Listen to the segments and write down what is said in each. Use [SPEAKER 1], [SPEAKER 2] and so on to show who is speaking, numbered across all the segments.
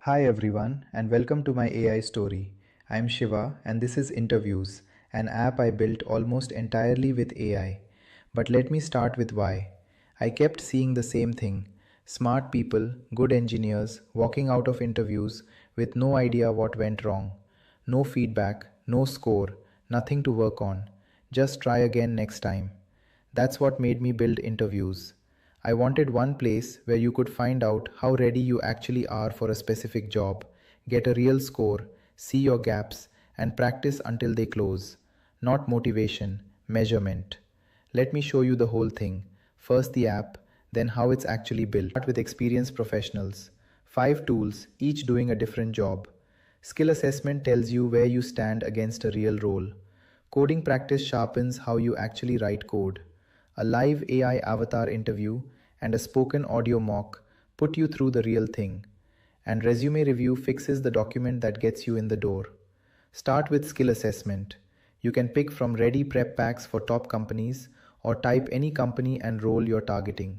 [SPEAKER 1] Hi everyone, and welcome to my AI story. I'm Shiva, and this is Intervuz, an app I built almost entirely with AI. But let me start with why. I kept seeing the same thing: smart people, good engineers, walking out of interviews with no idea what went wrong. No feedback, no score, nothing to work on. Just try again next time. That's what made me build Intervuz. I wanted one place where you could find out how ready you actually are for a specific job, get a real score, see your gaps, and practice until they close. Not motivation, measurement. Let me show you the whole thing. First the app, then how it's actually built. Start with experienced professionals. 5 tools, each doing a different job. Skill assessment tells you where you stand against a real role. Coding practice sharpens how you actually write code. A live AI avatar interview and a spoken audio mock put you through the real thing. And resume review fixes the document that gets you in the door. Start with skill assessment. You can pick from ready prep packs for top companies or type any company and role you're targeting.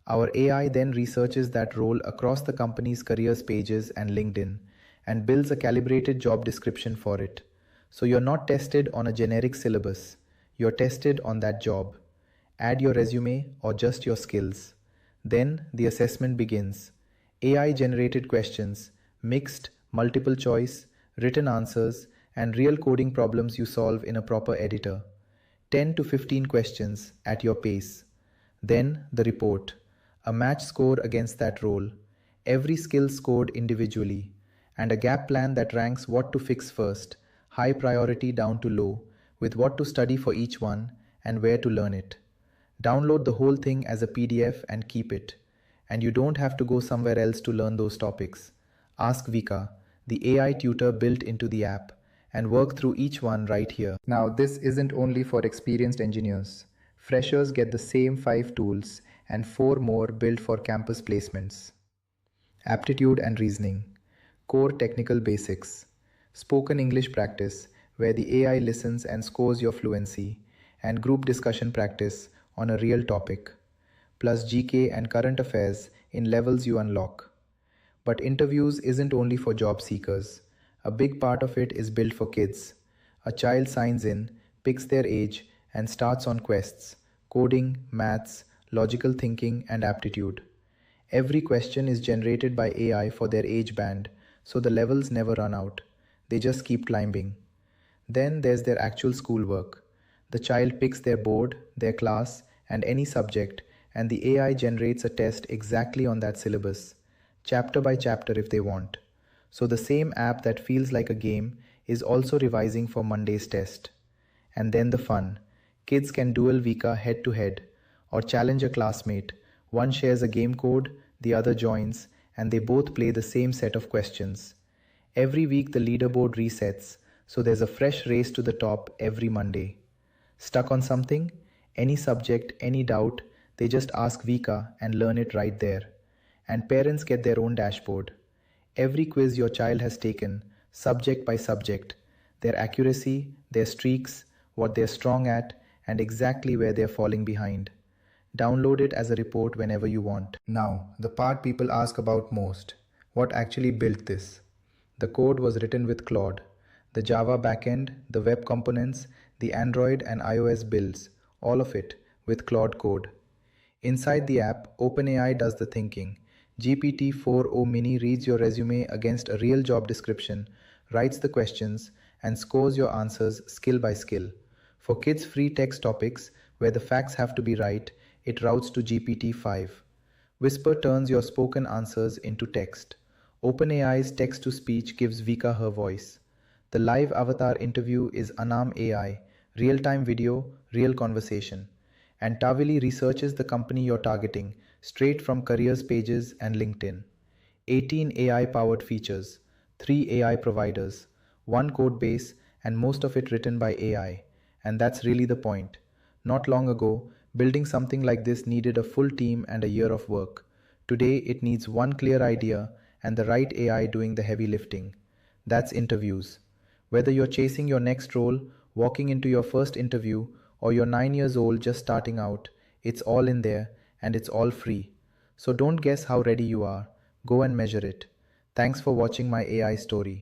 [SPEAKER 1] Our AI then researches that role across the company's careers pages and LinkedIn and builds a calibrated job description for it. So you're not tested on a generic syllabus, you're tested on that job. Add your resume or just your skills. Then the assessment begins. AI generated questions, mixed, multiple choice, written answers, and real coding problems you solve in a proper editor. 10 to 15 questions at your pace. Then the report. A match score against that role. Every skill scored individually. And a gap plan that ranks what to fix first, high priority down to low, with what to study for each one and where to learn it. Download the whole thing as a PDF and keep it. And you don't have to go somewhere else to learn those topics. Ask Vika, the AI tutor built into the app, and work through each one right here. Now, this isn't only for experienced engineers. Freshers get the same 5 tools and 4 more built for campus placements. Aptitude and reasoning, core technical basics, spoken English practice, where the AI listens and scores your fluency, and group discussion practice on a real topic, plus GK and current affairs in levels you unlock. But Intervuz isn't only for job seekers. A big part of it is built for kids. A child signs in, picks their age, and starts on quests: coding, maths, logical thinking, and aptitude. Every question is generated by AI for their age band, so the levels never run out. They just keep climbing. Then there's their actual schoolwork. The child picks their board, their class, and any subject, and the AI generates a test exactly on that syllabus, chapter by chapter if they want. So the same app that feels like a game is also revising for Monday's test. And then the fun. Kids can duel Vika head to head or challenge a classmate. One shares a game code, the other joins, and they both play the same set of questions. Every week the leaderboard resets, so there's a fresh race to the top every Monday. Stuck on something? Any subject, any doubt, they just ask Vika and learn it right there. And parents get their own dashboard. Every quiz your child has taken, subject by subject, their accuracy, their streaks, what they're strong at, and exactly where they're falling behind. Download it as a report whenever you want. Now, the part people ask about most: what actually built this? The code was written with Claude. The Java backend, the web components, the Android and iOS builds, all of it with Claude code. Inside the app, OpenAI does the thinking. GPT-4o Mini reads your resume against a real job description, writes the questions, and scores your answers skill by skill. For kids' free text topics, where the facts have to be right, it routes to GPT-5. Whisper turns your spoken answers into text. OpenAI's text to speech gives Vika her voice. The live avatar interview is Anam AI, real time video, real conversation. And Tavili researches the company you're targeting straight from careers pages and LinkedIn. 18 AI powered features, 3 AI providers, 1 code base, and most of it written by AI. And that's really the point. Not long ago, building something like this needed a full team and a year of work. Today, it needs one clear idea and the right AI doing the heavy lifting. That's Intervuz. Whether you're chasing your next role, walking into your first interview, or you're 9 years old just starting out, it's all in there and it's all free. So don't guess how ready you are. Go and measure it. Thanks for watching my AI story.